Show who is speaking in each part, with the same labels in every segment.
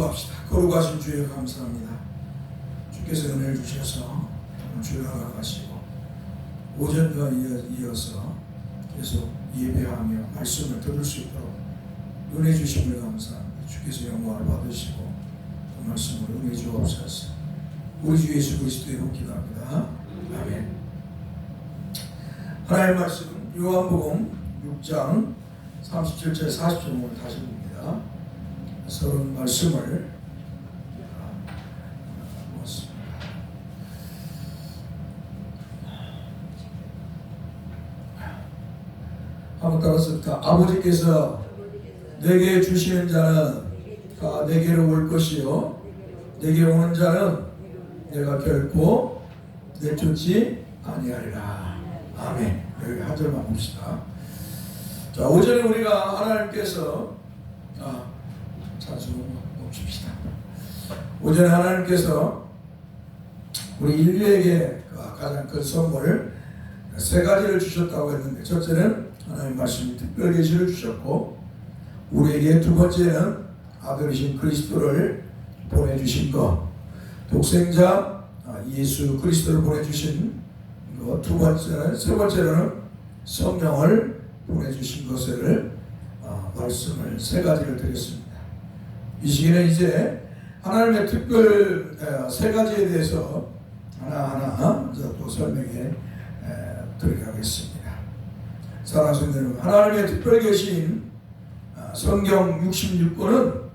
Speaker 1: 기도합시다. 거룩하신 주여 감사합니다. 주께서 은혜를 주셔서 주여 나가시고 오전과 이어서 계속 예배하며 말씀을 들을 수 있도록 은혜 주심을 감사합니다. 주께서 영광을 받으시고 그 말씀을 은혜 주옵소서. 우리 주 예수 그리스도의 이름으로 기도합니다. 아멘. 하나님의 말씀 요한복음 6장 37절 40절을 다시 봅니다. 서론 말씀을 보았습니다. 한번 따라서 아버지께서 내게 주시는 자는 다 내게로 올 것이요 내게 오는 자는 내가 결코 내쫓지 아니하리라. 아멘. 여기 한 절만 봅시다. 자, 오전에 우리가 하나님께서 찬송 멈춥시다. 오전에 하나님께서 우리 인류에게 가장 큰 선물을 세 가지를 주셨다고 했는데, 첫째는 하나님 말씀이 특별 계시를 주셨고, 우리에게 두 번째는 아들이신 그리스도를 보내주신 것, 독생자 예수 그리스도를 보내주신 것, 두 번째는, 세 번째로는 성령을 보내주신 것을 말씀을 세 가지를 드렸습니다. 이 시기는 이제 하나님의 특별 세 가지에 대해서 하나하나 또 설명해 드리겠습니다. 사랑하는 성도 여러분, 하나님의 특별 계시인 성경 66권은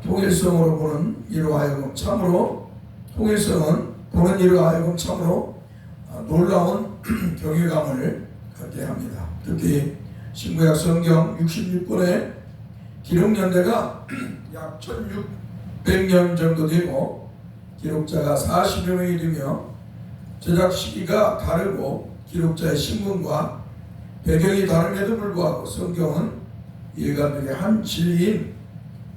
Speaker 1: 통일성으로 보는 이로 하여금 참으로 통일성은 보는 이로 하여금 참으로 놀라운 경외감을 갖게 합니다. 특히 신구약 성경 66권의 기록 연대가 약 1600년 정도 되고 기록자가 40여 명이 되며 제작 시기가 다르고 기록자의 신분과 배경이 다름에도 불구하고 성경은 일관되게 한 진리인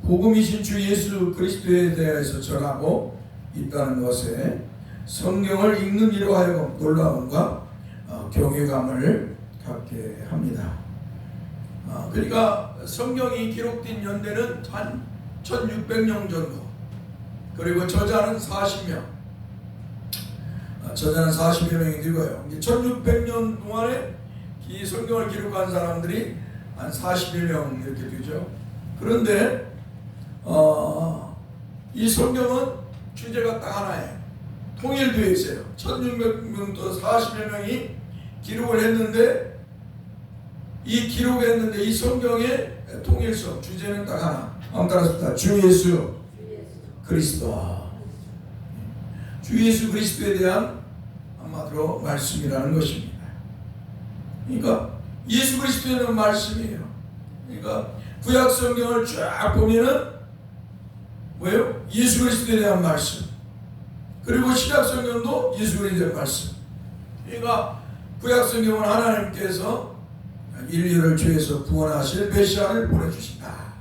Speaker 1: 복음이신 주 예수 그리스도에 대해서 전하고 있다는 것에 성경을 읽는 이로 하여금 놀라움과 경외감을 갖게 합니다. 그러니까 성경이 기록된 연대는 한 1600년 정도, 그리고 저자는 40명, 저자는 40여 명이 되고요. 1600년 동안에 이 성경을 기록한 사람들이 한 41명 이렇게 되죠. 그런데 이 성경은 주제가 딱 하나예요. 통일되어 있어요. 1600명도 40여 명이 기록을 했는데, 이 기록했는데 이 성경의 통일성 주제는 딱 하나. 한번 따라서 주 예수 그리스도. 주 예수 그리스도에 대한 한마디로 말씀이라는 것입니다. 그러니까 예수 그리스도에 대한 말씀이에요. 그러니까 구약 성경을 쫙 보면은 뭐예요? 예수 그리스도에 대한 말씀. 그리고 신약 성경도 예수 그리스도에 대한 말씀. 그러니까 구약 성경은 하나님께서 인류를 죄에서 구원하실 메시아를 보내주신다.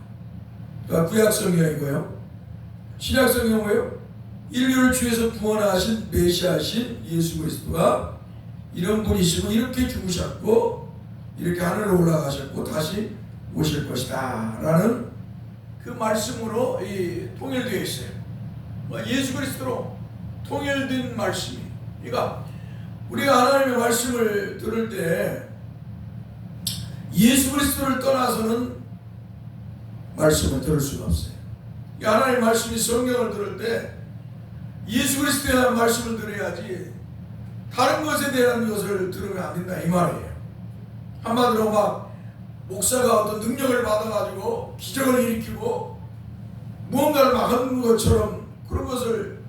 Speaker 1: 그러니까 구약 성경이고요. 신약 성경은 뭐예요? 인류를 죄에서 구원하신 메시아신 예수 그리스도가 이런 분이시고 이렇게 죽으셨고 이렇게 하늘로 올라가셨고 다시 오실 것이다 라는 그 말씀으로 통일되어 있어요. 예수 그리스도로 통일된 말씀이. 그러니까 우리가 하나님의 말씀을 들을 때 예수 그리스도를 떠나서는 말씀을 들을 수가 없어요. 하나님의 말씀이 성경을 들을 때 예수 그리스도에 대한 말씀을 들어야지 다른 것에 대한 것을 들으면 안 된다 이 말이에요. 한마디로 막 목사가 어떤 능력을 받아가지고 기적을 일으키고 무언가를 막 하는 것처럼 그런 것을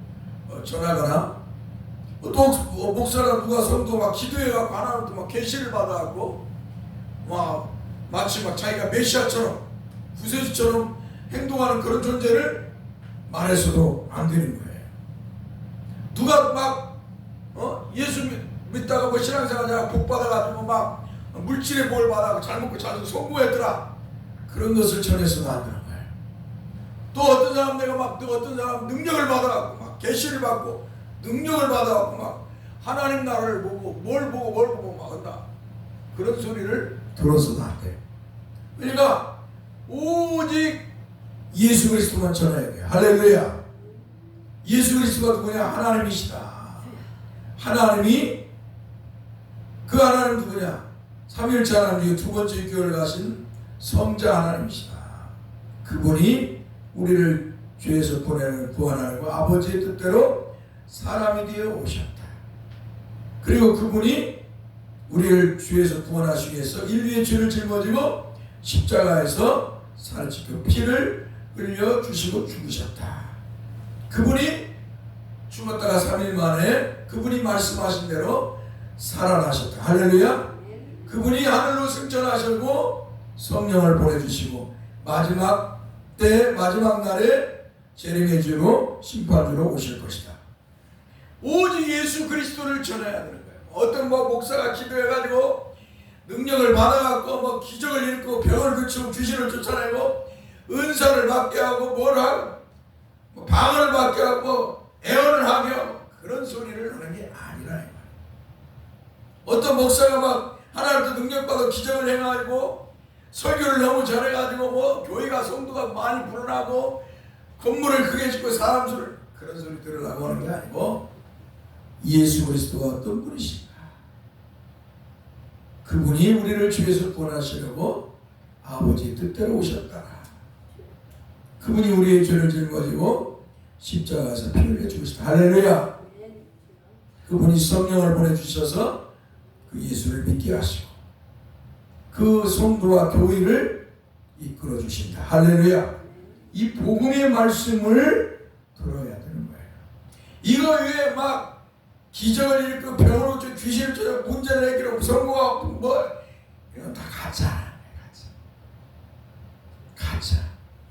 Speaker 1: 전하거나, 또 목사가 누가 성도 막 기도해갖고 하나님도 막 계시를 받아갖고 막 마치 막 자기가 메시아처럼 구세주처럼 행동하는 그런 존재를 말해서도 안 되는 거예요. 누가 막 예수 믿다가 뭐 신앙생활 복 받아가지고 막 물질의 복을 받아서 잘 먹고 잘 성공했더라, 그런 것을 전해서도 안 되는 거예요. 또 어떤 사람 내가 막 또 어떤 사람 능력을 받아갖고 막 계시를 받고 능력을 받아갖고 막 하나님 나라를 보고 뭘 보고 막 한다, 그런 소리를 들어서도 안 돼요. 그러니까 오직 예수 그리스도만 전해야 돼요. 할렐루야. 예수 그리스도가 누구냐? 하나님이시다. 하나님이, 그 하나님 누구냐? 삼위일체 하나님 두 번째 교회를 가신 성자 하나님이시다. 그분이 우리를 죄에서 구원하고 아버지의 뜻대로 사람이 되어 오셨다. 그리고 그분이 우리를 죄에서 구원하시기 위해서 인류의 죄를 짊어지고 십자가에서 살을 찢고 피를 흘려 주시고 죽으셨다. 그분이 죽었다가 3일 만에 그분이 말씀하신 대로 살아나셨다. 할렐루야. 그분이 하늘로 승천하셨고 성령을 보내주시고 마지막 때 마지막 날에 재림의 주로 심판주로 오실 것이다. 오직 예수 그리스도를 전해야 되는 거예요. 어떤 목사가 기도해가지고 능력을 받아갖고 기적을 일으키고 병을 고치고 귀신을 쫓아내고 은사를 받게 하고 뭘 하고 방언을 받게 하고 애원을 하게 하고 그런 소리를 하는 게 아니라. 어떤 목사가 하나님도 능력받아 기적을 행하고 설교를 너무 잘해가지고 교회가 성도가 많이 불어나고 건물을 크게 짓고 사람 수를 그런 소리 들으려고 하는 게 아니고 예수 그리스도가 어떤 분이신가? 그분이 우리를 죄에서 구원하시려고 아버지의 뜻대로 오셨다. 그분이 우리의 죄를 짊어지고 십자가에서 피 흘려 죽으셨다. 할렐루야. 그분이 성령을 보내주셔서 그 예수를 믿게 하시고 그 성도와 교회를 이끌어 주신다. 할렐루야. 이 복음의 말씀을 들어야 되는 거예요. 이거 왜 기적을 일으키고 병을 고치고 귀신을 쫓아 문제를 해결하고 성공하고 이건 다 가짜.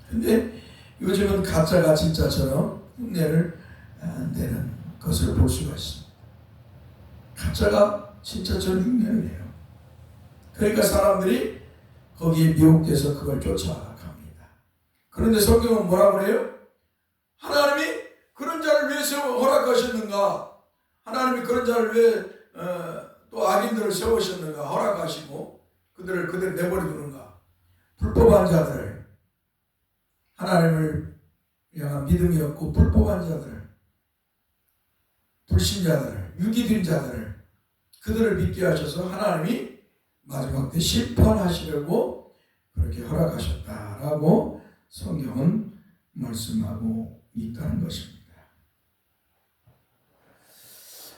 Speaker 1: 근데 요즘은 가짜가 진짜처럼 흉내를 내는 것을 볼 수가 있습니다. 가짜가 진짜처럼 흉내를 내요. 그러니까 사람들이 거기에 미혹돼서 그걸 쫓아갑니다. 그런데 성경은 뭐라고 그래요? 하나님이 그런 자를 왜 허락하셨는가? 하나님이 그런 자를 왜 또 악인들을 세우셨는가? 허락하시고 그들을 그대로 내버려두는가? 불법한 자들을, 하나님을 향한 믿음이 없고 불법한 자들을, 불신자들을, 유기된 자들을, 그들을 믿게 하셔서 하나님이 마지막 때 심판하시려고 그렇게 허락하셨다라고 성경은 말씀하고 있다는 것입니다.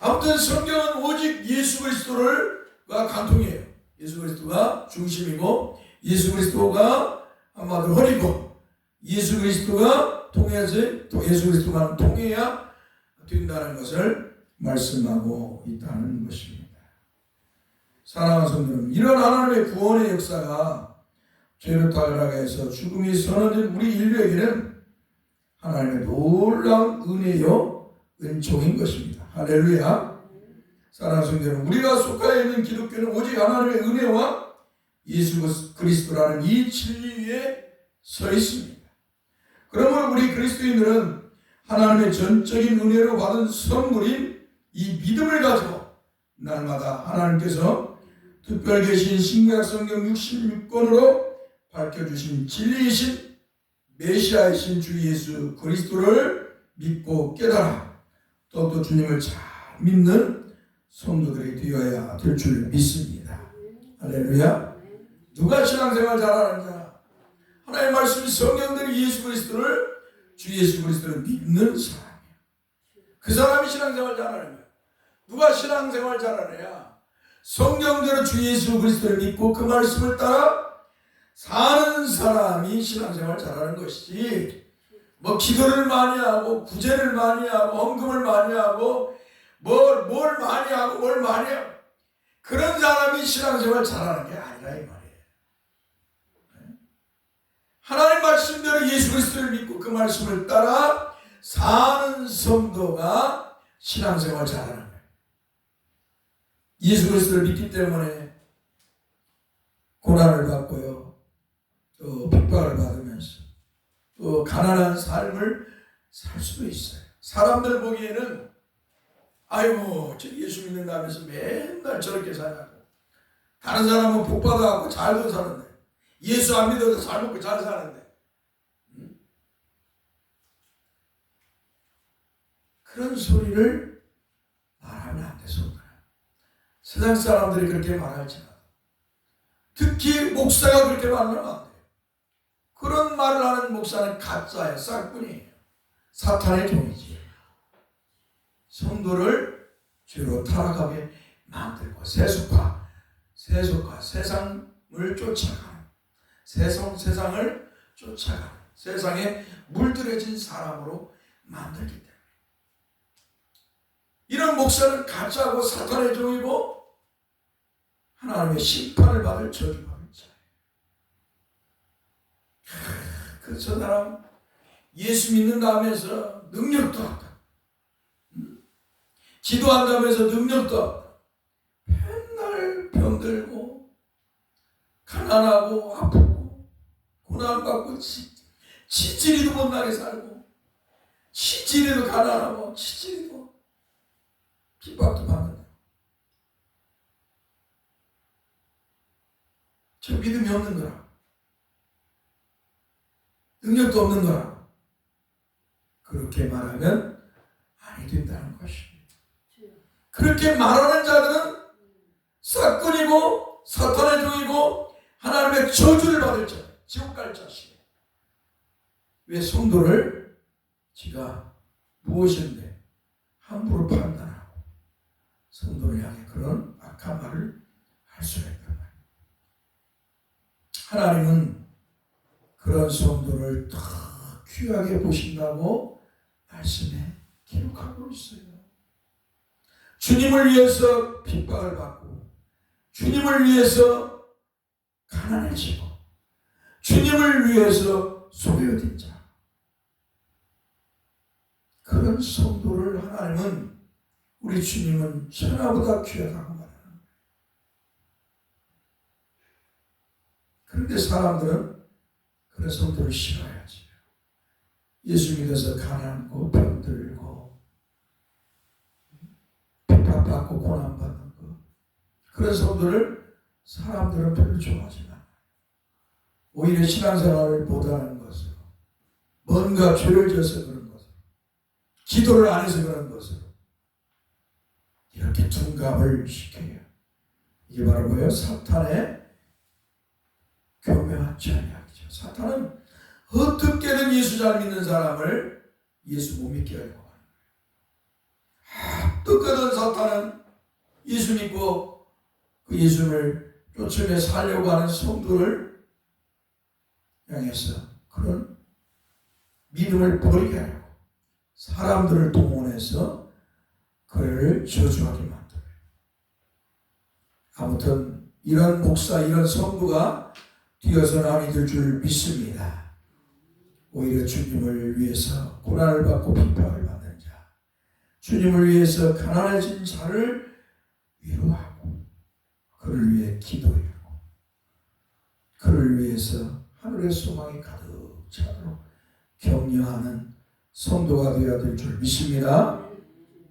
Speaker 1: 아무튼 성경은 오직 예수 그리스도가 간통이에요. 예수 그리스도가 중심이고 예수 그리스도가 아마도 허리고 예수 그리스도가 예수 그리스도가 통해야 된다는 것을 말씀하고 있다는 것입니다. 사랑하는 성도님, 이런 하나님의 구원의 역사가 죄를 타락하게 해서 죽음이 선언된 우리 인류에게는 하나님의 놀라운 은혜요 은총인 것입니다. 할렐루야. 사랑하는 성도님, 우리가 속하여 있는 기독교는 오직 하나님의 은혜와 예수 그리스도라는 이 진리 위에 서 있습니다. 그러므로 우리 그리스도인들은 하나님의 전적인 은혜로 받은 선물인 이 믿음을 가지고 날마다 하나님께서 특별 계신 신구약 성경 66권으로 밝혀주신 진리이신 메시아이신 주 예수 그리스도를 믿고 깨달아 또 주님을 잘 믿는 성도들이 되어야 될 줄 믿습니다. 할렐루야. 누가 신앙생활 잘하느냐? 하나님의 말씀 성경들이 주 예수 그리스도를 믿는 사람이에요. 그 사람이 신앙생활 잘하는 거예요. 누가 신앙생활 잘하느냐? 성경대로 주 예수 그리스도를 믿고 그 말씀을 따라 사는 사람이 신앙생활 잘하는 것이지, 기도를 많이 하고 구제를 많이 하고 헌금을 많이 하고 뭘 많이 하고 그런 사람이 신앙생활 잘하는 게 아니라 이 말이에요. 하나님 말씀대로 예수 그리스도를 믿고 그 말씀을 따라 사는 성도가 신앙생활 잘하는 거예요. 예수 그리스도를 믿기 때문에 고난을 받고요, 또 핍박을 받으면서 또 가난한 삶을 살 수도 있어요. 사람들 보기에는 아이고 저 예수 믿는다면서 맨날 저렇게 살아고, 다른 사람은 복 받아갖고 잘도 사는데, 예수 안 믿어도 잘 먹고 잘 사는데, 그런 소리를 말하면 안 돼. 성도는 세상 사람들이 그렇게 말할지라도, 특히 목사가 그렇게 말하면 안 돼요. 그런 말을 하는 목사는 가짜예요. 싹뿐이에요. 사탄의 종이지. 성도를 죄로 타락하게 만들고 세속화, 세상을 쫓아가는, 세상을 쫓아가는, 세상에 물들여진 사람으로 만들기 때문에 이런 목사는 가짜고 사탄의 종이고 하나님의 심판을 받을 저주받을 자예요. 저 사람 예수 믿는다 하면서 능력도 없다. 기도한다면서 능력도 없다. 맨날 병들고 가난하고 아프고 고난받고 치질이도 못나게 살고 치질이도 가난하고 치질이도 핍박도 받는다. 저 믿음이 없는 거라. 능력도 없는 거라. 그렇게 말하면 아니 된다는 것입니다. 그렇게 말하는 자들은 싹꾼이고 사탄의 종이고 하나님의 저주를 받을 자, 지옥 갈 자식이에요. 왜 성도를 지가 무엇인데 함부로 판단하고 성도를 향해 그런 악한 말을 할 수가 있단 말이에요. 하나님은 그런 성도를 더 귀하게 보신다고 말씀에 기록하고 있어요. 주님을 위해서 핍박을 받고 주님을 위해서 가난해지고 주님을 위해서 소외된 자, 그런 성도를 하나님은, 우리 주님은 천하보다 귀하다고 말하는 거예요. 그런데 사람들은 그런 성도를 싫어하지. 예수 믿어서 가난하고 병들고 핍박받고 고난받는 거, 그런 성도를 사람들은 별로 좋아하지 않아요. 오히려 신앙생활을 못하는 것으로, 뭔가 죄를 져서 그런 것으로, 기도를 안 해서 그런 것으로 이렇게 둔갑을 시켜요. 이게 바로 뭐예요? 사탄의 교묘한 전략이죠. 사탄은 어떻게든 예수 잘 믿는 사람을 예수 못 믿게 하려고 하는 거예요. 어떻게든 사탄은 예수 믿고 그 예수를 쫓으며 살려고 하는 성도를 향해서 그런 믿음을 버리게 하려고 사람들을 동원해서 그를 저주하게 만들어요. 아무튼 이런 목사, 이런 성도가 뛰어서 남이 될 줄 믿습니다. 오히려 주님을 위해서 고난을 받고 핍박을 받는 자, 주님을 위해서 가난해진 자를 위로하고 그를 위해 기도하고 그를 위해서 하늘의 소망이 가득 차도록 격려하는 성도가 되어야 될 줄 믿습니다.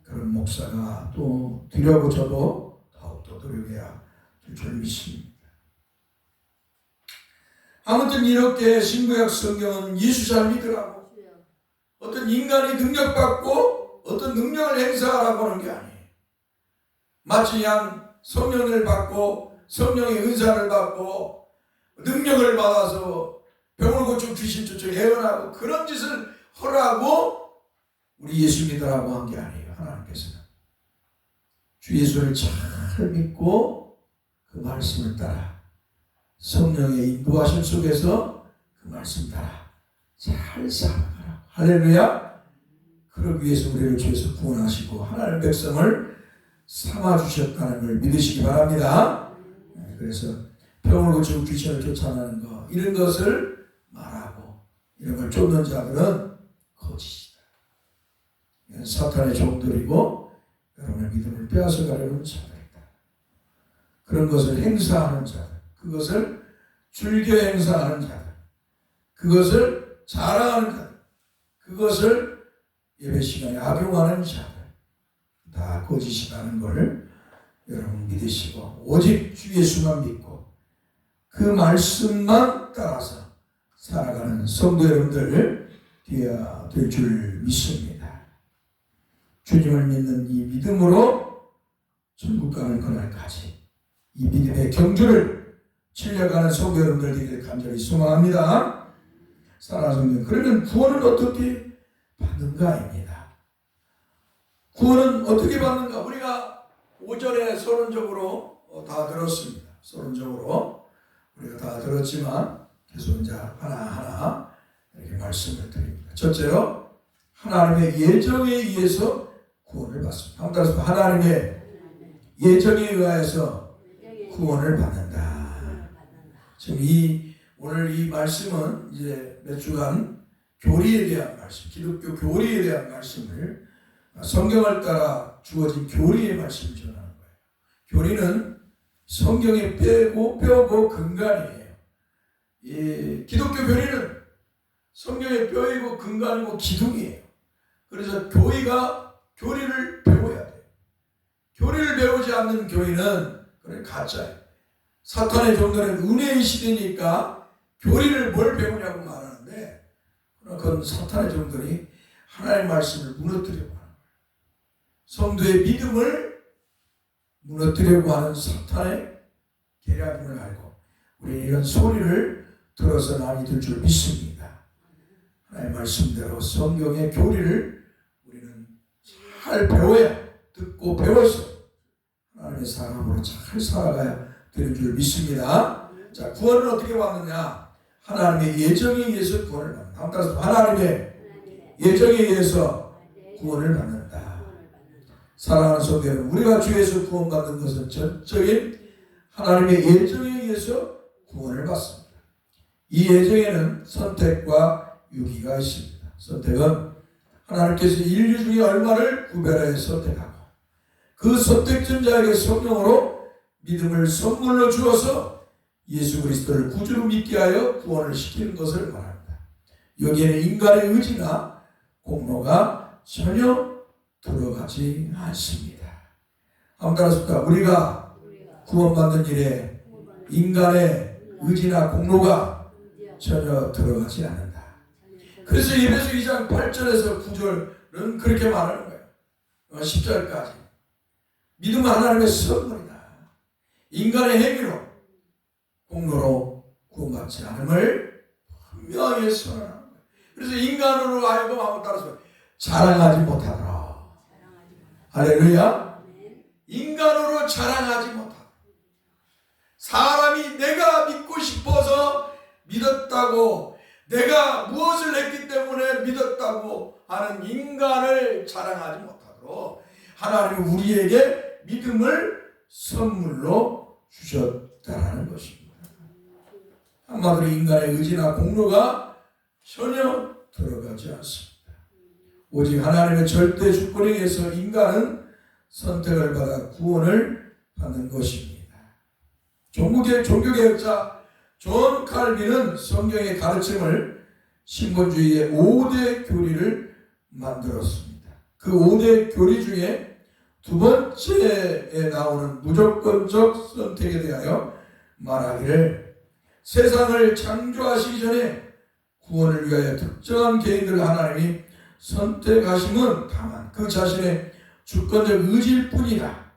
Speaker 1: 그런 목사가 또 되려고 저도 더욱더 노력해야 될 줄 믿습니다. 아무튼 이렇게 신구약 성경은 예수 잘 믿으라고, 어떤 인간이 능력받고 어떤 능력을 행사하라고 하는 게 아니에요. 마치 그냥 성령을 받고 성령의 은사를 받고 능력을 받아서 병을 고치고 귀신 쫓아 예언하고 그런 짓을 하라고 우리 예수 믿으라고 한 게 아니에요. 하나님께서는 주 예수를 잘 믿고 그 말씀을 따라 성령의 인도하심 속에서 그 말씀 따라 잘 살아가라. 할렐루야. 그러기 위해서 우리를 주에서 구원하시고 하나님의 백성을 삼아주셨다는 걸 믿으시기 바랍니다. 그래서 병을 고치고 귀신을 쫓아내는 것, 이런 것을 말하고 이런 걸 쫓는 자들은 거짓이다. 사탄의 종들이고 여러분의 믿음을 빼앗아가려는 자들이다. 그런 것을 행사하는 자들, 그것을 즐겨 행사하는 자들, 그것을 자랑하는 자들, 그것을 예배 시간에 악용하는 자들, 다 거짓이라는 것을 여러분 믿으시고 오직 주 예수만 믿고 그 말씀만 따라서 살아가는 성도 여러분들 되어야 될 줄 믿습니다. 주님을 믿는 이 믿음으로 천국 가는 그날까지 이 믿음의 경주를 치려가는 성도 여러분들 되기를 간절히 소망합니다. 사랑하는 성도, 그러면 구원은 어떻게 받는가입니다. 구원은 어떻게 받는가? 우리가 오전에 서론적으로 다 들었습니다. 서론적으로 우리가 다 들었지만 계속 이제 하나하나 이렇게 말씀을 드립니다. 첫째로 하나님의 예정에 의해서 구원을 받습니다. 한번 따라서 하나님의 예정에 의하여서 구원을 받는다. 지금 오늘 이 말씀은 이제 몇 주간 교리에 대한 말씀, 기독교 교리에 대한 말씀을 성경을 따라 주어진 교리의 말씀을 전하는 거예요. 교리는 성경의 뼈고 근간이에요. 이 기독교 교리는 성경의 뼈이고 근간이고 기둥이에요. 그래서 교리를 배워야 돼요. 교리를 배우지 않는 교리는 그래 가짜예요. 사탄의 종들은 은혜의 시대니까 교리를 뭘 배우냐고 말하는데 그건 사탄의 종들이 하나님의 말씀을 무너뜨리려고 하는 거예요. 성도의 믿음을 무너뜨리려고 하는 사탄의 계략임을 알고 우리는 이런 소리를 들어서 남이 들 줄 믿습니다. 하나님의 말씀대로 성경의 교리를 우리는 잘 배워야 듣고 배워서 하나님의 사람으로 잘 살아가야 되는 줄 믿습니다. 자, 구원은 어떻게 받느냐? 하나님의 예정에 의해서 구원을 받는다. 한번 따라서 하나님의 예정에 의해서 구원을 받는다. 사랑하는 성도 여러분, 우리가 주에서 구원받는 것은 전적인 하나님의 예정에 의해서 구원을 받습니다. 이 예정에는 선택과 유기가 있습니다. 선택은 하나님께서 인류 중에 얼마를 구별하여 선택하고 그 선택된 자에게 성령으로 믿음을 선물로 주어서 예수 그리스도를 구주로 믿게 하여 구원을 시키는 것을 말합니다. 여기에는 인간의 의지나 공로가 전혀 들어가지 않습니다. 한번 따라서 우리가 구원받는 일에 인간의 의지나 공로가 전혀 들어가지 않는다. 그래서 에베소 2장 8절에서 9절은 그렇게 말하는 거예요. 10절까지. 믿음은 하나님의 선물이다. 인간의 행위로 공로로 구원받지 않음을 분명히 선언하는 거예요. 그래서 인간으로 하여금 한번 따라서 자랑하지 못하더라. 할렐루야. 인간으로 자랑하지 못하더라. 사람이 내가 믿고 싶어서 믿었다고 내가 무엇을 했기 때문에 믿었다고 하는 인간을 자랑하지 못하도록 하나님은 우리에게 믿음을 선물로 주셨다는 것입니다. 한마디로 인간의 의지나 공로가 전혀 들어가지 않습니다. 오직 하나님의 절대 주권에 의해서 인간은 선택을 받아 구원을 받는 것입니다. 종교개혁자 존 칼빈은 성경의 가르침을 신본주의의 5대 교리를 만들었습니다. 그 5대 교리 중에 두 번째에 나오는 무조건적 선택에 대하여 말하기를 세상을 창조하시기 전에 구원을 위하여 특정한 개인들을 하나님이 선택하심은 다만 그 자신의 주권적 의지일 뿐이다.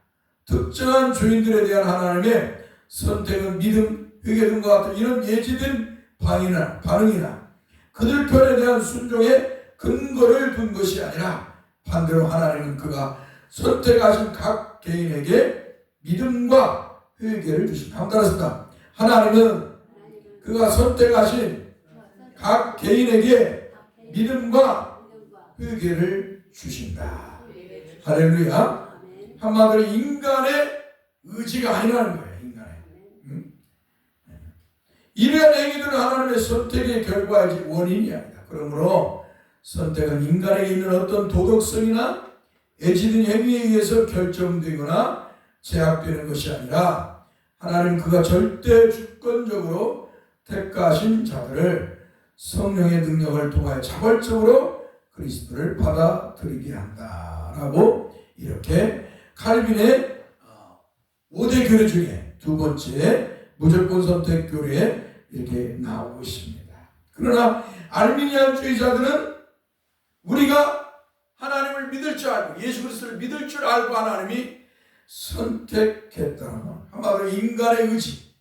Speaker 1: 특정한 주인들에 대한 하나님의 선택은 믿음, 회개 등과 같은 이런 예지된 반응이나 그들 편에 대한 순종에 근거를 둔 것이 아니라 반대로 하나님은 그가 선택하신 각 개인에게 믿음과 회개를 주신다. 한번 따라서 하나님은 그가 선택하신 각 개인에게 믿음과 회개를 주신다. 할렐루야. 한마디로 인간의 의지가 아니라는 거예요. 이러한 행위들은 하나님의 선택의 결과이지 원인이 아니다. 그러므로 선택은 인간에게 있는 어떤 도덕성이나 애지든 행위에 의해서 결정되거나 제약되는 것이 아니라 하나님 그가 절대 주권적으로 택하신 자들을 성령의 능력을 통하여 자발적으로 그리스도를 받아들이게 한다라고 이렇게 칼빈의 5대 교리 중에 두 번째 무조건 선택 교리에 이렇게 나오고 있습니다. 그러나 알미니안주의자들은 우리가 하나님을 하나님을 믿을 줄 알고 예수 그리스도를 믿을 줄 알고 하나님이 선택했다는 것. 한마디로 인간의 의지,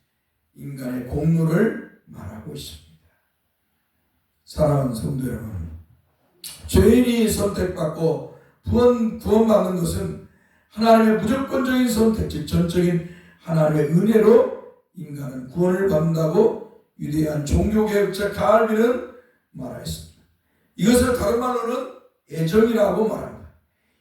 Speaker 1: 인간의 공로를 말하고 있습니다. 사랑하는 성도 여러분, 죄인이 선택받고 구원받는 것은 하나님의 무조건적인 선택, 즉 전적인 하나님의 은혜로 인간은 구원을 받는다고 위대한 종교개혁자 칼빈은 말하였습니다. 이것을 다른 말로는 애정이라고 말합니다.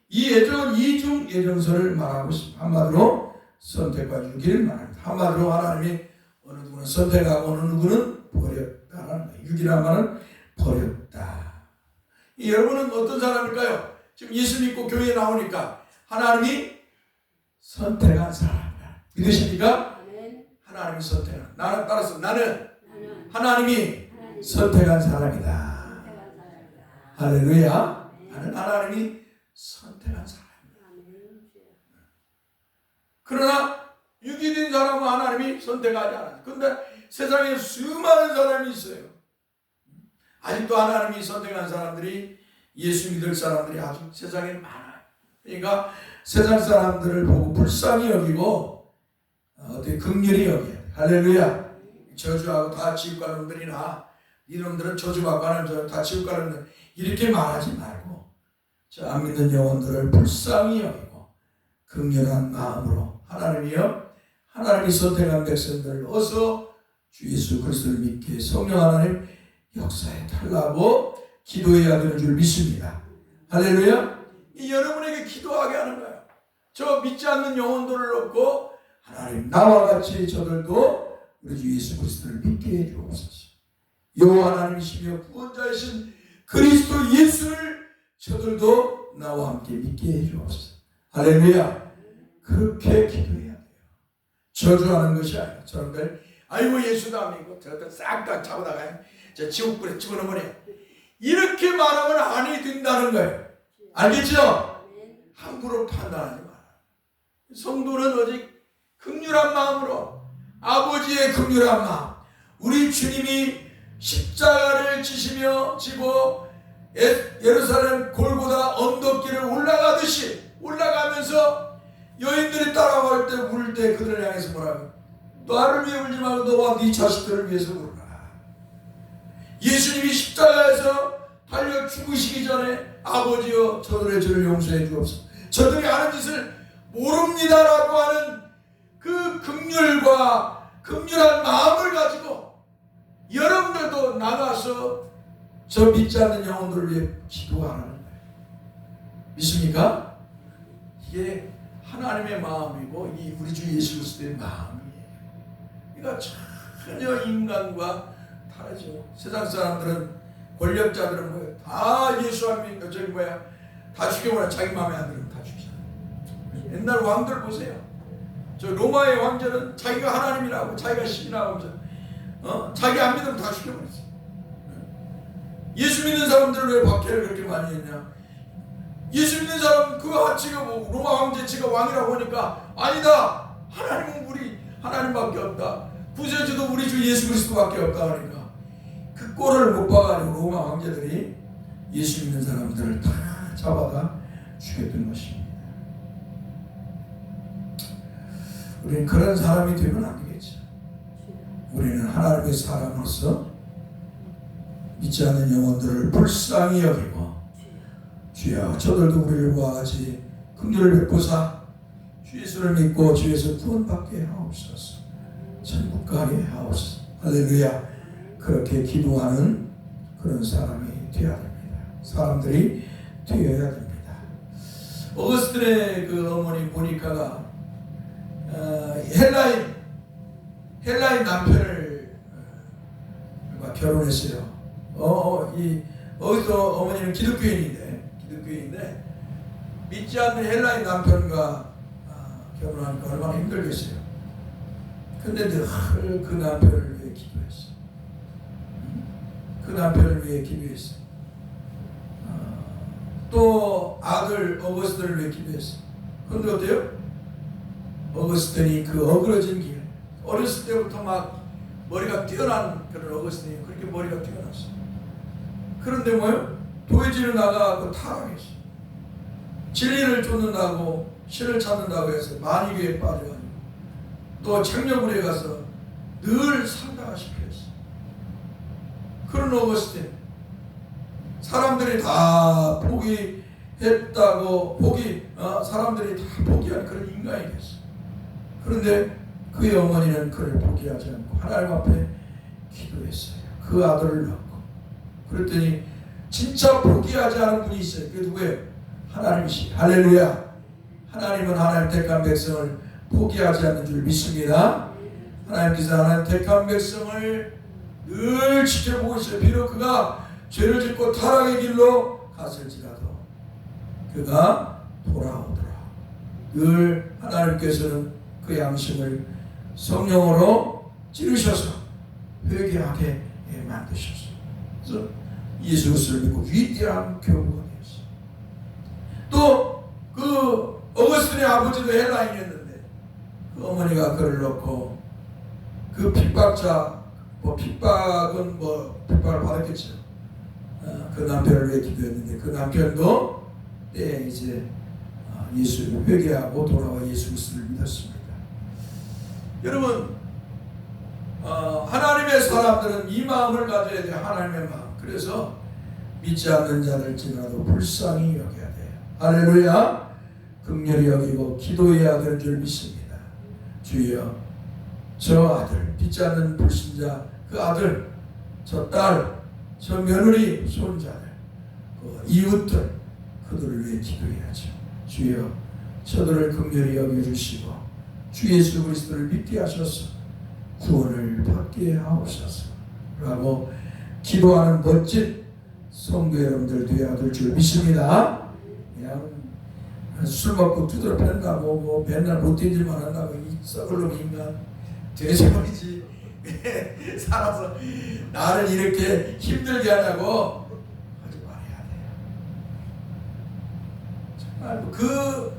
Speaker 1: 이 애정은 이중 애정선을 말하고 있습니다. 한마디로 선택과 유기를 말합니다. 한마디로 하나님이 어느 누구는 선택하고 어느 누구는 버렸다라는 거예요. 유기란 말은 버렸다. 여러분은 어떤 사람일까요? 지금 예수 믿고 교회에 나오니까 하나님이 선택한 사람이다. 믿으십니까? 하나님이 선택한. 나는 따라서 나는 하나님이 선택한 사람이다. 할렐루야. 나는 하나님이 선택한 사람이다. 그러나 유기된 사람은 하나님이 선택하지 않아요. 그런데 세상에 수많은 사람이 있어요. 아직도 하나님이 선택한 사람들이, 예수 믿을 사람들이 아주 세상에 많아요. 그러니까 세상 사람들을 보고 불쌍히 여기고 어떻게 긍휼히 여겨요. 할렐루야. 저주하고 다 지옥갈 놈들이나 이놈들은 저주받고 하는 저 다 지옥갈 놈들 이렇게 말하지 말고 저 안 믿는 영혼들을 불쌍히 여기고 긍휼한 마음으로 하나님이 선택한 백성들을 어서 주 예수 그리스도를 믿게 성령 하나님 역사에 달라고 기도해야 되는 줄 믿습니다. 할렐루야. 이 여러분에게 기도하게 하는 거예요. 저 믿지 않는 영혼들을 놓고 하나님 나와 같이 저들도 우리 주 예수 그리스도를 믿게 해주옵소서. 여호와 하나님이시며 구원자이신 그리스도 예수를 저들도 나와 함께 믿게 해주옵소서. 할렐루야. 그렇게 기도해야 돼요. 저주하는 것이 아니라 저들 아이고 예수도 안 믿고 저들 싹 다 잡아다가 저 지옥불에 집어넣으려 이렇게 말하면 아니 된다는 거예요. 알겠죠? 함부로 판단하지 마라. 성도는 오직 긍휼한 마음으로 아버지의 긍휼한 마음, 우리 주님이 십자가를 지고 예루살렘 골고다 언덕길을 올라가면서 여인들이 따라갈 때 울 때 그들을 향해서 뭐라고? 나를 위해 울지 말고 너와 네 자식들을 위해서 울어라. 예수님이 십자가에서 달려 죽으시기 전에 아버지여 저들의 죄를 용서해 주옵소서. 저들이 하는 짓을 모릅니다라고 하는 그 긍휼한 마음을 가지고 여러분들도 나가서 저 믿지 않는 영혼들을 위해 기도하라는 거예요. 믿습니까? 이게 하나님의 마음이고 이 우리 주 예수 그리스도의 마음이에요. 그러니까 전혀 인간과 다르죠. 세상 사람들은 권력자들은 뭐예요? 다 예수 안 믿는 저기 뭐야? 다 죽여버려. 자기 마음에 안 들으면 다 죽이잖아요. 옛날 왕들 보세요. 저 로마의 왕자는 자기가 하나님이라고 자기가 신이라고 하면서 자기 안 믿으면 다 죽여버렸어요. 예수 믿는 사람들은 왜 박해를 그렇게 많이 했냐? 예수 믿는 사람은 그 지가 뭐 로마 황제 지가 왕이라고 하니까 아니다. 하나님은 우리 하나님밖에 없다. 구세주도 우리 주 예수 그리스도밖에 없다 하니까 그 꼴을 못 봐가지고 로마 황제들이 예수 믿는 사람들을 다 잡아다 죽였던 것입니다. 우리는 그런 사람이 되면 안 되겠죠. 우리는 하나님의 사람으로서 믿지 않는 영혼들을 불쌍히 여기고 주여 저들도 우리를 보아하지 긍휼을 베푸사 주 예수를 믿고 주 예수 구원받게 하옵소서. 천국 가게 하옵소서. 할렐루야. 그렇게 기도하는 그런 사람이 되어야 됩니다. 사람들이 되어야 됩니다. 어거스틴의 그 어머니 모니카가 헬라인 남편을 결혼했어요. 어디서 어머니는 기독교인인데 믿지 않는 헬라인 남편과 결혼하니까 얼마나 힘들겠어요. 근데 늘 그 남편을 위해 기도했어. 그 남편을 위해 기도했어. 또 아들 어거스틴을 위해 기도했어. 그런데 어때요? 어거스틴이 그 어그러진 길, 어렸을 때부터 막 머리가 뛰어난 그런 어거스틴이 그렇게 머리가 뛰어났어. 그런데 뭐요? 도회지로 나가고 타락했어. 진리를 쫓는다고 신을 찾는다고 해서 만이교에 빠져가지고 또 책령군에 가서 늘 상담하시게 했어. 그런 오거스틴 사람들이 다 포기했다고 사람들이 다 포기한 그런 인간이 됐어. 그런데 그의 어머니는 그를 포기하지 않고 하나님 앞에 기도했어요. 그 아들을 낳고. 그랬더니 진짜 포기하지 않은 분이 있어요. 그게 누구예요? 하나님이시. 할렐루야. 하나님은 하나님 택한 백성을 포기하지 않는 줄 믿습니다. 하나님께서 하나님 택한 백성을 늘 지켜보고 있어요. 비록 그가 죄를 짓고 타락의 길로 갔을지라도 그가 돌아오더라. 늘 하나님께서는 그 양심을 성령으로 찌르셔서 회개하게 만드셨어요. 그래서 예수 그리스도를 믿고 위대한 교부가 되었어요. 또 그 어거스틴의 아버지도 헬라인이었는데 그 어머니가 그를 놓고 그 핍박자 핍박을 받았겠죠. 그 남편을 위해 기도했는데 그 남편도 이제 예수를 회개하고 돌아와 예수 그리스도를 믿었습니다. 여러분 하나님의 사람들은 이 마음을 가져야 돼요. 하나님의 마음. 그래서 믿지 않는 자들지라도 불쌍히 여겨야 돼요. 할렐루야. 긍휼히 여기고 기도해야 될 줄 믿습니다. 주여 저 아들 믿지 않는 불신자 그 아들 저 딸 저 며느리 손자들 그 이웃들 그들을 위해 기도해야죠. 주여 저들을 긍휼히 여겨주시고 주 예수 그리스도를 믿게 하셔서 구원을 받게 하옵소서 라고 기도하는 멋진 성도 여러분들 되어야 될 줄 믿습니다. 그냥 술 먹고 두드러 팬다고 뭐 맨날 못되지만 한다고 이 썩을 놈 인간 돼지머리지 살아서 나를 이렇게 힘들게 하냐고 하지 말아야 돼요. 정말 그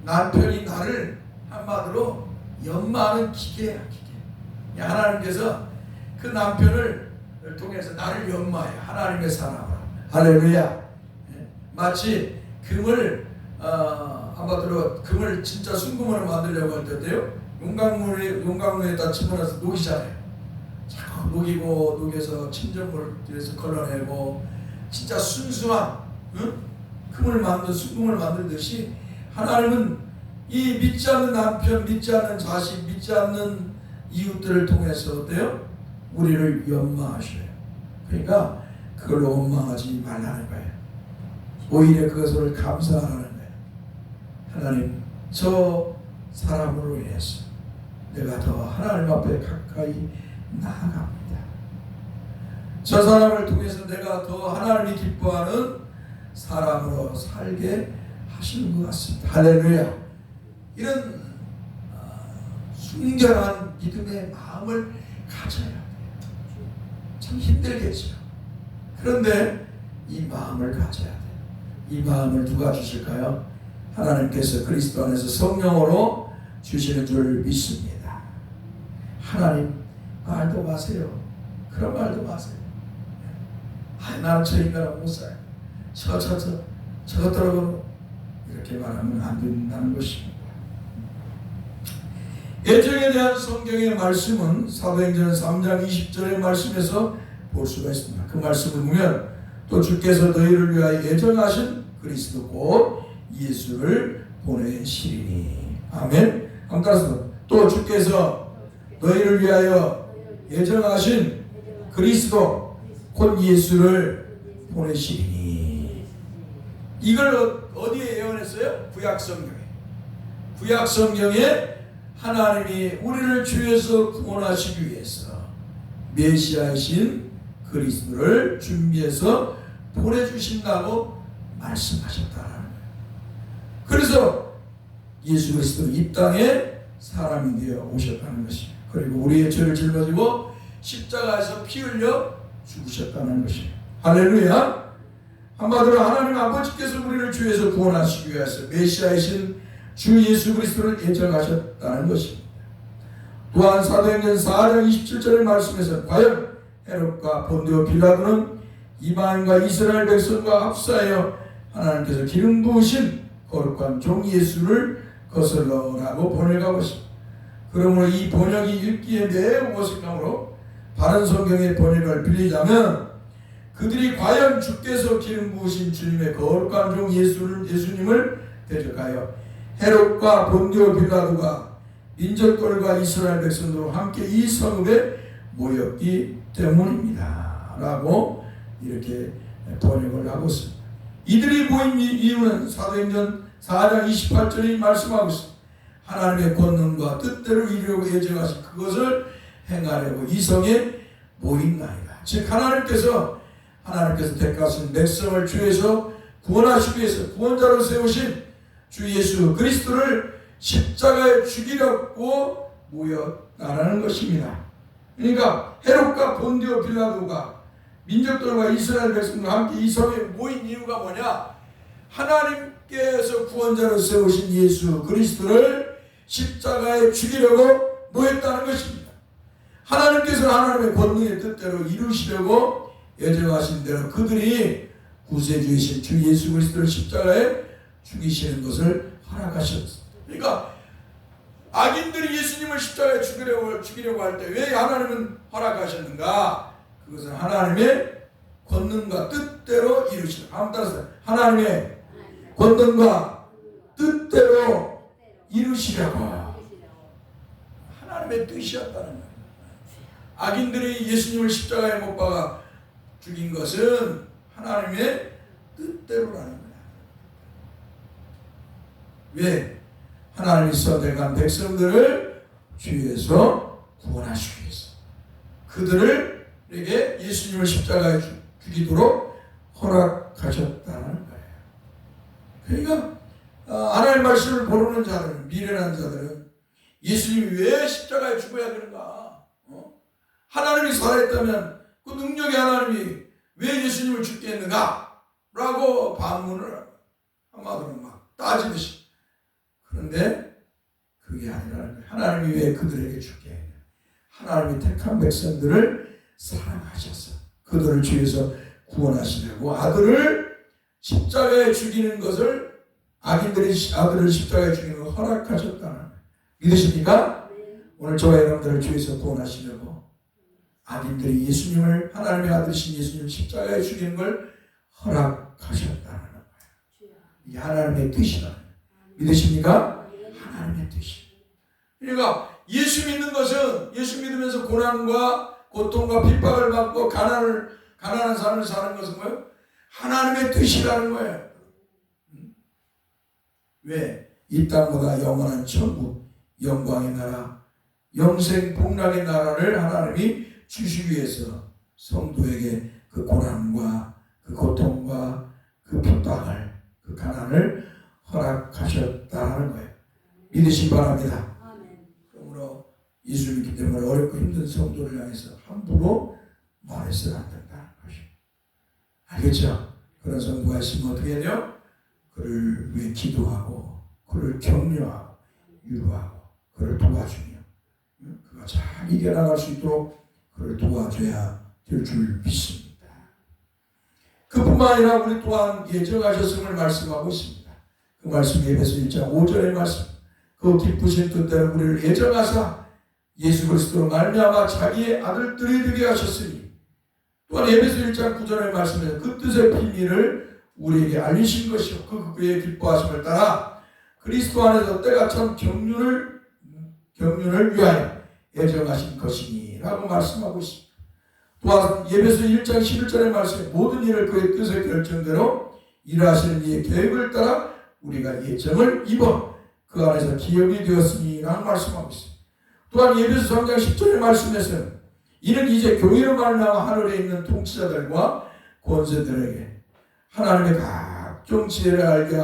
Speaker 1: 남편이 나를 한마디로 연마하는 기계야 기계. 하나님께서 그 남편을 통해서 나를 연마해 하나님의 사람으로. 할렐루야. 마치 금을 한마디로 금을 진짜 순금으로 만들려고 할 때도요 용광로에다 집어넣어서 녹이잖아요. 자꾸 녹여서 침전물에서 걸러내고 진짜 순수한 금을 순금을 만들듯이 하나님은 이 믿지 않는 남편, 믿지 않는 자식, 믿지 않는 이웃들을 통해서 어때요? 우리를 연마하셔요. 그러니까 그걸 원망하지 말라는 거예요. 오히려 그것을 감사하라는 거예요. 하나님 저 사람으로 인해서 내가 더 하나님 앞에 가까이 나아갑니다. 저 사람을 통해서 내가 더 하나님이 기뻐하는 사람으로 살게 하시는 것 같습니다. 할렐루야. 이런 순결한 믿음의 마음을 가져야 돼요. 참 힘들겠죠. 그런데 이 마음을 가져야 돼요. 이 마음을 누가 주실까요? 하나님께서 그리스도 안에서 성령으로 주시는 줄 믿습니다. 하나님 말도 마세요. 그런 말도 마세요. 나는 저 인간은 못 살아요. 저것들하고 이렇게 말하면 안 된다는 것입니다. 애정에 대한 성경의 말씀은 사도행전 3장 20절의 말씀에서 볼 수가 있습니다. 그 말씀을 보면 또 주께서 너희를 위하여 애정하신 그리스도 곧 예수를 보내시리니. 아멘. 한번 따라서 또 주께서 너희를 위하여 애정하신 그리스도 곧 예수를 보내시리니. 이걸 어디에 예언했어요? 구약성경에. 구약성경에 하나님이 우리를 죄에서 구원하시기 위해서 메시아이신 그리스도를 준비해서 보내주신다고 말씀하셨다는 거예요. 그래서 예수 그리스도는 이 땅에 사람이 되어 오셨다는 것입니다. 그리고 우리의 죄를 짊어지고 십자가에서 피 흘려 죽으셨다는 것입니다. 할렐루야. 한마디로 하나님 아버지께서 우리를 죄에서 구원하시기 위해서 메시아이신 주 예수 그리스도를 예정하셨다는 것입니다. 또한 사도행전 4장 27절의 말씀에서 과연 헤롯과 본디오 빌라도는 이방인과 이스라엘 백성과 합사하여 하나님께서 기름 부으신 거룩한 종 예수를 거슬러라고 번역하고 있습니다. 그러므로 이 번역이 읽기에 매우 어색하므로 바른 성경의 번역을 빌리자면 그들이 과연 주께서 기름 부으신 주님의 거룩한 종 예수님을 대적하여 헤롯과 본디오 빌라도가 민족들과 이스라엘 백성들과 함께 이 성읍에 모였기 때문입니다. 라고 이렇게 번역을 하고 있습니다. 이들이 모인 이유는 사도행전 4장 28절이 말씀하고 있습니다. 하나님의 권능과 뜻대로 이루려고 예정하신 그것을 행하려고 이 성에 모인나이다. 즉 하나님께서 택하신 백성을 주에서 구원하시기 위해서 구원자로 세우신 주 예수 그리스도를 십자가에 죽이려고 모였다라는 것입니다. 그러니까 헤롯과 본디오 빌라도가 민족들과 이스라엘 백성과 함께 이 성에 모인 이유가 뭐냐? 하나님께서 구원자로 세우신 예수 그리스도를 십자가에 죽이려고 모였다는 것입니다. 하나님께서 하나님의 권능의 뜻대로 이루시려고 예정하신 대로 그들이 구세주이신 주 예수 그리스도를 십자가에 죽이시는 것을 허락하셨습니다. 그러니까 악인들이 예수님을 십자가에 죽이려고 할 때 왜 하나님은 허락하셨는가? 그것은 하나님의 권능과 뜻대로 이루시라. 한번 따라서 하나님의 권능과 뜻대로 이루시려고. 하나님의 뜻이었다는 거예요. 악인들이 예수님을 십자가에 못 박아 죽인 것은 하나님의 뜻대로라는 거예요. 왜? 하나님이 선택한 백성들을 주위에서 구원하시기 위해서 그들에게 예수님을 십자가에 죽이도록 허락하셨다는 거예요. 그러니까 하나님의 말씀을 모르는 자들은, 미련한 자들은 예수님이 왜 십자가에 죽어야 되는가? 하나님이 살아있다면 그 능력의 하나님이 왜 예수님을 죽게 했는가? 라고 반문을 한마디로 막 따지듯이. 그런데 그게 아니라는 거예요. 하나님이 왜 그들에게 죽게 했냐? 하나님이 택한 백성들을 사랑하셔서 그들을 주위에서 구원하시려고 아들을 십자가에 죽이는 것을, 악인들이 아들을 십자가에 죽이는 것을 허락하셨다는 거예요. 믿으십니까? 오늘 저와 여러분들을 주위에서 구원하시려고 악인들이 예수님을, 하나님의 아들이신 예수님을 십자가에 죽이는 걸 허락하셨다는 거예요. 이게 하나님의 뜻이라는 거예요. 믿으십니까? 하나님의 뜻이. 그러니까 예수 믿는 것은, 예수 믿으면서 고난과 고통과 핍박을 받고 가난한 삶을 사는 것은 뭐예요? 하나님의 뜻이라는 거예요. 왜? 이 땅보다 영원한 천국, 영광의 나라, 영생 복락의 나라를 하나님이 주시기 위해서 성도에게 그 고난과 그 고통과 그 핍박을, 그 가난을 허락하셨다는 거예요. 믿으시기 바랍니다. 그러므로 예수 믿기 때문에 어렵고 힘든 성도를 향해서 함부로 말해서는 안 된다는 것이에요. 알겠죠? 그런 성도가 있으면 어떻게 해요? 그를 위해 기도하고 그를 격려하고 위로하고 그를 도와주며 그가 잘 이겨나갈 수 있도록 그를 도와줘야 될 줄 믿습니다. 그뿐만 아니라 우리 또한 예정하셨음을 말씀하고 있습니다. 그 말씀이 에베소 1장 5절의 말씀. 그 기쁘신 뜻대로 우리를 예정하사 예수 그리스도로 말미암아 자기의 아들들이 되게 하셨으니, 또한 에베소 1장 9절의 말씀에서 그 뜻의 비밀을 우리에게 알리신 것이요 그의 기뻐하심을 따라 그리스도 안에서 때가 참 경륜을 위하여 예정하신 것이니 라고 말씀하고 있습니다. 또한 에베소 1장 11절의 말씀에 모든 일을 그의 뜻의 결정대로 일하시는 이의 계획을 따라 우리가 예정을 입어 그 안에서 기업이 되었으니 라고 말씀하고 있습니다. 또한 에베소 3장 10절의 말씀에서는 이는 이제 교회로 말미암아 하늘에 있는 통치자들과 권세들에게 하나님의 각종 지혜를 알게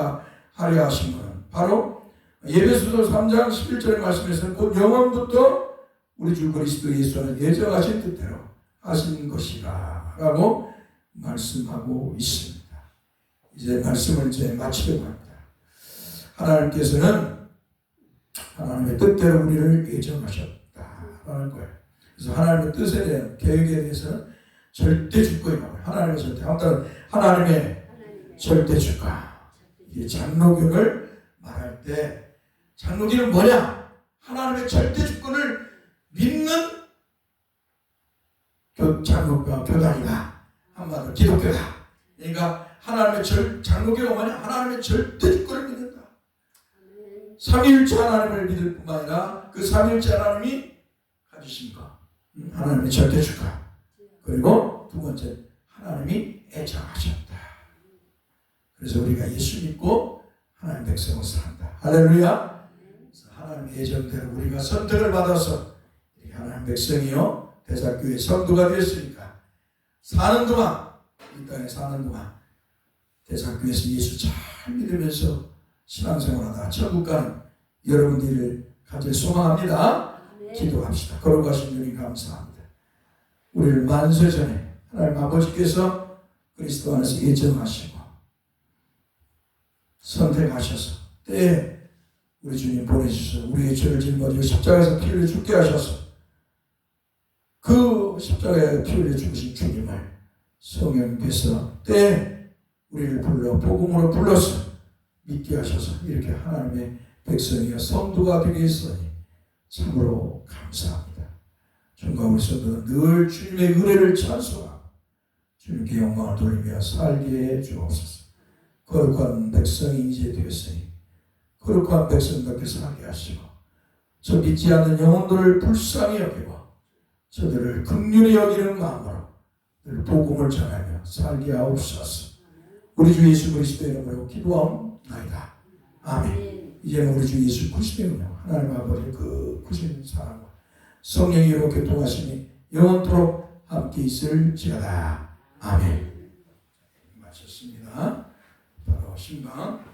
Speaker 1: 하려 하신 것은 바로 에베소서 3장 11절의 말씀에서는 곧 영원부터 우리 주 그리스도 예수는 예정하신 뜻대로 하신 것이라 라고 말씀하고 있습니다. 이제 말씀을 마치려고 합니다. 하나님께서는 하나님의 뜻대로 우리를 예정하셨다라는 거예요. 그래서 하나님의 뜻에 대한 계획에 대해서는 절대 주권이 나와요. 하나님의 절대. 아무튼 하나님의 절대 주권. 이 장로교를 말할 때 장로교는 뭐냐? 하나님의 절대 주권을 믿는 장로교와 교단이다. 한마디로 기독교다. 그러니까 장로교가 뭐냐? 하나님의 절대 주권을 믿는다. 삼위일체 하나님을 믿을 뿐만 아니라 그 삼위일체 하나님이 가지신 것, 하나님의 절대 주권. 그리고 두 번째, 하나님이 애정하셨다. 그래서 우리가 예수 믿고 하나님 백성으로 산다. 할렐루야. 하나님의 예정대로 우리가 선택을 받아서 하나님 백성이요 대사교회 성도가 되었으니까 사는 동안, 이 땅에 사는 동안 대사교회에서 예수 잘 믿으면서 신앙생활하다 천국 가는 여러분들을 간절히 소망합니다. 기도합시다. 거룩하신 주님 감사합니다. 우리를 만세 전에 하나님 아버지께서 그리스도 안에서 예정하시고 선택하셔서 때에 우리 주님 보내주셔서 우리의 죄를 짊어지고 십자가에서 피 흘려 죽게 하셔서 그 십자가에 피 흘려 죽으신 주님을 성령께서 때에 우리를 불러 복음으로 불러서 믿게 하셔서 이렇게 하나님의 백성이여 성도가 되게 했으니 참으로 감사합니다. 정과 우리 성도는 늘 주님의 은혜를 찬송하고 주님께 영광을 돌리며 살게 해 주옵소서. 거룩한 백성이 이제 되었으니 거룩한 백성답게 살게 하시고 저 믿지 않는 영혼들을 불쌍히 여기고 저들을 긍휼히 여기는 마음으로 늘 복음을 전하며 살게 하옵소서. 우리 주 예수 그리스도의 이름으로 기도하옵나이다. 아멘. 이제는 우리 주 예수 그리스도의 이름으로 하나님 아버지의 그 크신 사랑과 성령이 이렇게 통하시니 영원토록 함께 있을지어다. 아멘. 마쳤습니다. 바로 신방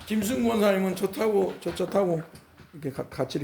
Speaker 1: 김승구 원사님은 저 차 타고 이렇게 같이